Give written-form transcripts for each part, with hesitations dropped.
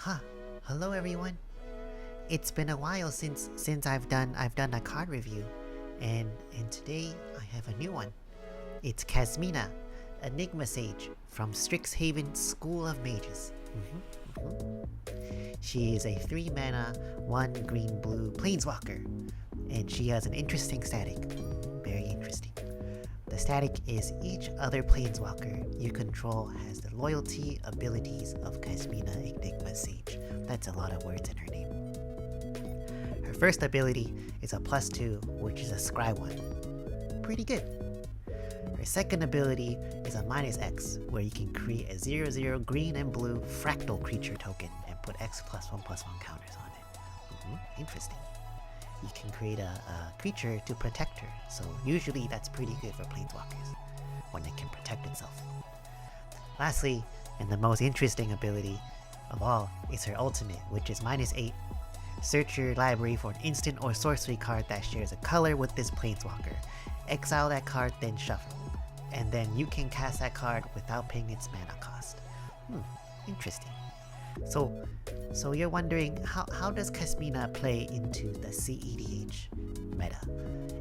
Huh. Hello everyone. It's been a while since I've done a card review, and today I have a new one. It's Kasmina Enigma Sage from Strixhaven School of Mages. She is a 3-mana, 1 green-blue planeswalker, and she has an interesting static. Very interesting. The static is each other planeswalker you control has the loyalty abilities of Kasmina Enigma Sage. That's a lot of words in her name. Her first ability is a +2, which is a scry 1. Pretty good. Her second ability is a -X, where you can create a 0/0 green and blue fractal creature token and put X+1/+1 counters on it. Interesting. You can create a creature to protect her, so usually that's pretty good for planeswalkers, when it can protect itself. Lastly, and the most interesting ability of all, is her ultimate, which is -8. Search your library for an instant or sorcery card that shares a color with this planeswalker. Exile that card, then shuffle. And then you can cast that card without paying its mana cost. Interesting. So you're wondering, how does Kasmina play into the cEDH meta?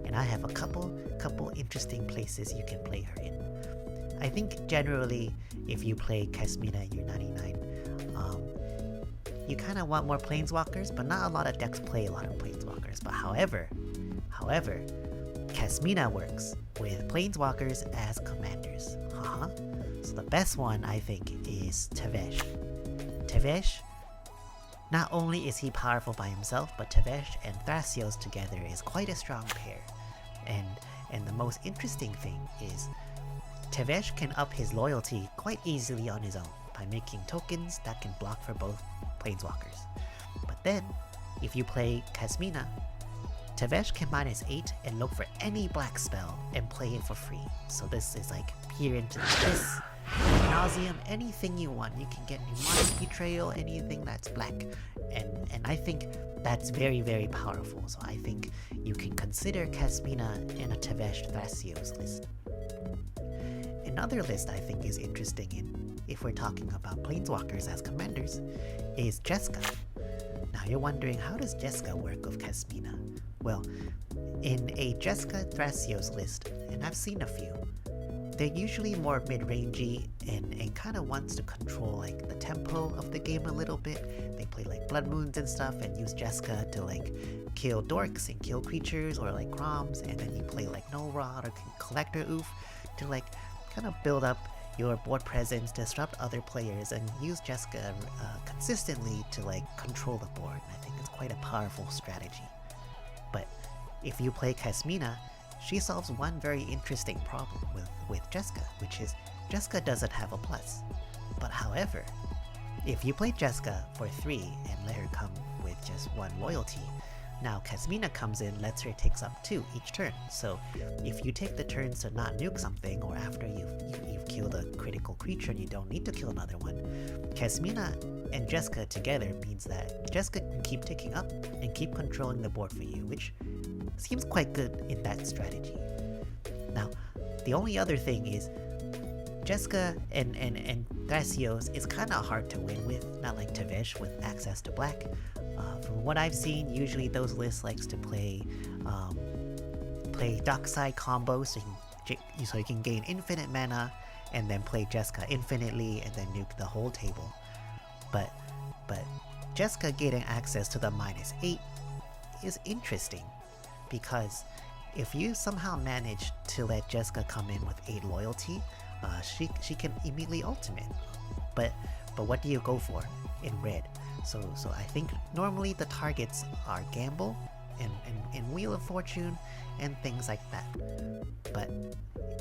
And I have a couple interesting places you can play her in. I think generally, if you play Kasmina in your 99, you kind of want more planeswalkers, but not a lot of decks play a lot of planeswalkers. But however, Kasmina works with planeswalkers as commanders. So the best one, I think, is Tevesh. Tevesh, not only is he powerful by himself, but Tevesh and Thrasios together is quite a strong pair. And the most interesting thing is, Tevesh can up his loyalty quite easily on his own by making tokens that can block for both planeswalkers. But then, if you play Kasmina, Tevesh can -8 and look for any black spell and play it for free. So this is like peer into this, nauseum, anything you want. You can get Mnemonic Betrayal, anything that's black. And I think that's very, very powerful. So I think you can consider Kasmina in a Tevesh Thrasios list. Another list I think is interesting if we're talking about planeswalkers as commanders is Jeska. Now you're wondering, how does Jeska work with Kasmina? Well, in a Jeska Thrasios list, and I've seen a few, they're usually more mid-rangey and kind of wants to control like the tempo of the game a little bit. They play like Blood Moons and stuff and use Jeska to like kill dorks and kill creatures or like Groms, and then you play like No Rod or Collector Oof to like kind of build up your board presence, disrupt other players, and use Jeska consistently to like control the board. And I think it's quite a powerful strategy. But if you play Kasmina, she solves one very interesting problem with Jeska, which is Jeska doesn't have a plus. But however, if you play Jeska for 3 and let her come with just 1 loyalty, now Kasmina comes in, lets her takes up 2 each turn. So if you take the turns to not nuke something, or after you've killed a critical creature and you don't need to kill another one, Kasmina and Jeska together means that Jeska can keep ticking up and keep controlling the board for you, which seems quite good in that strategy. Now, the only other thing is, Jeska and Thrasios is kind of hard to win with, not like Tevesh with access to black. From what I've seen, usually those lists likes to play Dockside combos, so you can gain infinite mana, and then play Jeska infinitely, and then nuke the whole table. But Jeska getting access to the -8 is interesting, because if you somehow manage to let Jeska come in with 8 loyalty, she can immediately ultimate. But what do you go for in red? So I think normally the targets are Gamble and Wheel of Fortune and things like that. But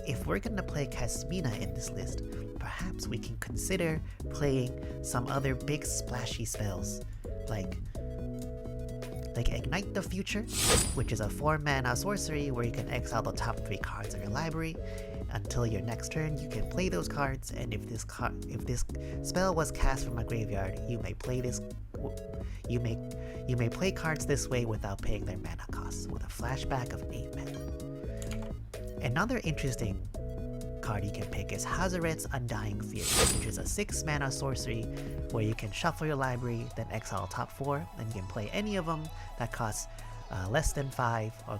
if we're gonna play Kasmina in this list, perhaps we can consider playing some other big splashy spells, like Ignite the Future, which is a 4-mana sorcery where you can exile the top 3 cards of your library. Until your next turn, you can play those cards, and if this spell was cast from a graveyard, you may play cards this way without paying their mana costs, with a flashback of 8 mana. Another interesting card you can pick is Hazoret's Undying Fury, which is a 6 mana sorcery where you can shuffle your library, then exile top 4, and you can play any of them that costs less than 5, or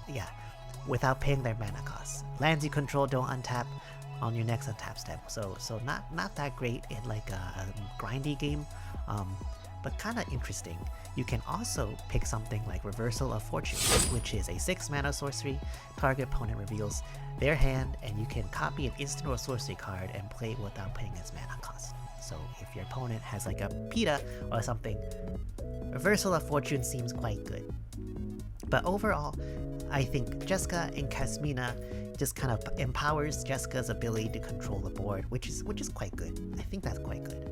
yeah, without paying their mana costs. Lands you control don't untap on your next untap step, so not that great in like a grindy game, but kind of interesting. You can also pick something like Reversal of Fortune, which is a 6 mana sorcery. Target opponent reveals their hand, and you can copy an instant or sorcery card and play it without paying its mana cost. So if your opponent has like a PETA or something, Reversal of Fortune seems quite good. But overall, I think Jeska and Kasmina just kind of empowers Jeska's ability to control the board, which is quite good. I think that's quite good.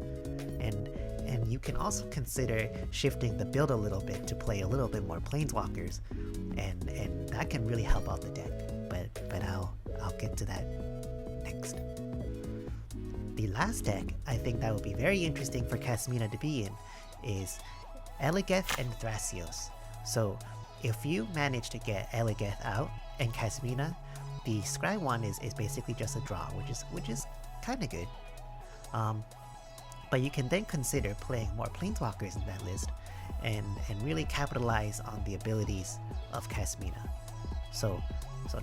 And you can also consider shifting the build a little bit to play a little bit more Planeswalkers, and that can really help out the deck. But I'll get to that next. The last deck I think that would be very interesting for Kasmina to be in is Eligeth and Thrasios. So if you manage to get Eligeth out and Kasmina, the Scry one is basically just a draw, which is kind of good. But you can then consider playing more Planeswalkers in that list and really capitalize on the abilities of Kasmina. So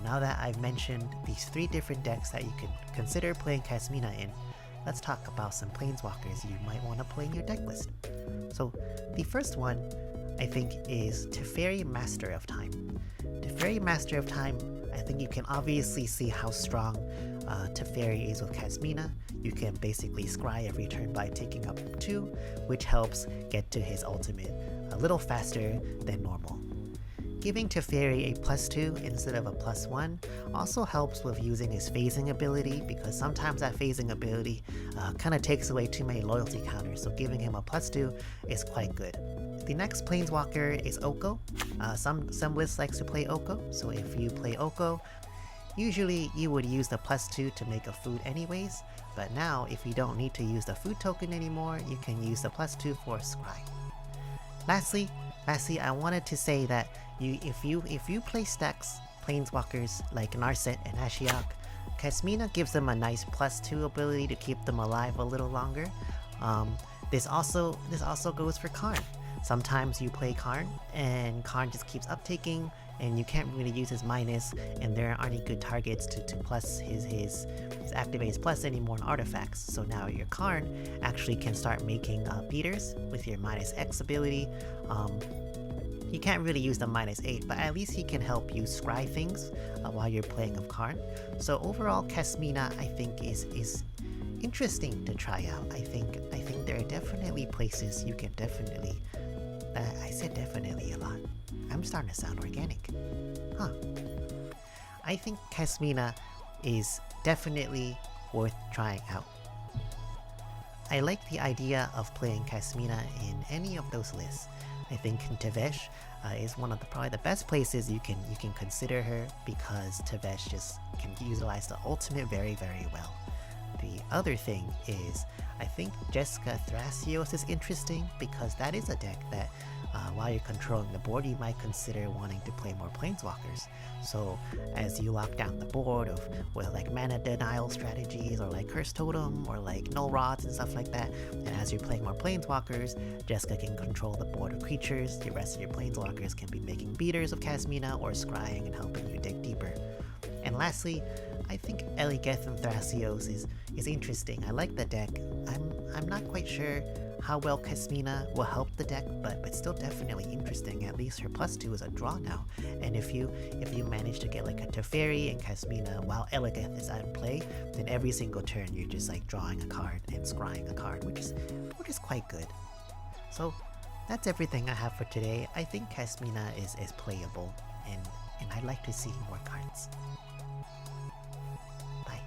now that I've mentioned these 3 different decks that you can consider playing Kasmina in, let's talk about some Planeswalkers you might want to play in your deck list. So the first one I think is Teferi, Master of Time. Teferi, Master of Time, I think you can obviously see how strong Teferi is with Kasmina. You can basically scry every turn by taking up 2, which helps get to his ultimate a little faster than normal. Giving Teferi a +2 instead of a +1 also helps with using his phasing ability, because sometimes that phasing ability kind of takes away too many loyalty counters, so giving him a +2 is quite good. The next Planeswalker is Oko. Some lists likes to play Oko, so if you play Oko, usually you would use the +2 to make a food anyways, but now if you don't need to use the food token anymore, you can use the +2 for scry. Lastly, I wanted to say that if you play Stax Planeswalkers like Narset and Ashiok, Kasmina gives them a nice +2 ability to keep them alive a little longer. This also goes for Karn. Sometimes you play Karn, and Karn just keeps uptaking, and you can't really use his minus, and there aren't any good targets to plus his activate his plus anymore in artifacts. So now your Karn actually can start making beaters with your -X ability. You can't really use the -8, but at least he can help you scry things while you're playing of Karn. So overall, Kasmina I think is interesting to try out. I think there are definitely places you can definitely. I said definitely a lot. I'm starting to sound organic. Huh. I think Kasmina is definitely worth trying out. I like the idea of playing Kasmina in any of those lists. I think Tevesh is one of probably the best places you can consider her, because Tevesh just can utilize the ultimate very, very well. The other thing is, I think Jeska Thrasios is interesting, because that is a deck that while you're controlling the board, you might consider wanting to play more Planeswalkers. So as you lock down the board with like mana denial strategies, or like Curse Totem, or like Null Rods and stuff like that, and as you're playing more Planeswalkers, Jeska can control the board of creatures. The rest of your Planeswalkers can be making beaters of Kasmina or scrying and helping you dig deeper. And lastly, I think Eligeth and Thrasios is interesting. I like the deck. I'm not quite sure how well Kasmina will help the deck, but still definitely interesting. At least her +2 is a draw now. And if you manage to get like a Teferi and Kasmina while Eligeth is out in play, then every single turn you're just like drawing a card and scrying a card, which is quite good. So that's everything I have for today. I think Kasmina is playable, and I'd like to see more cards. Bye.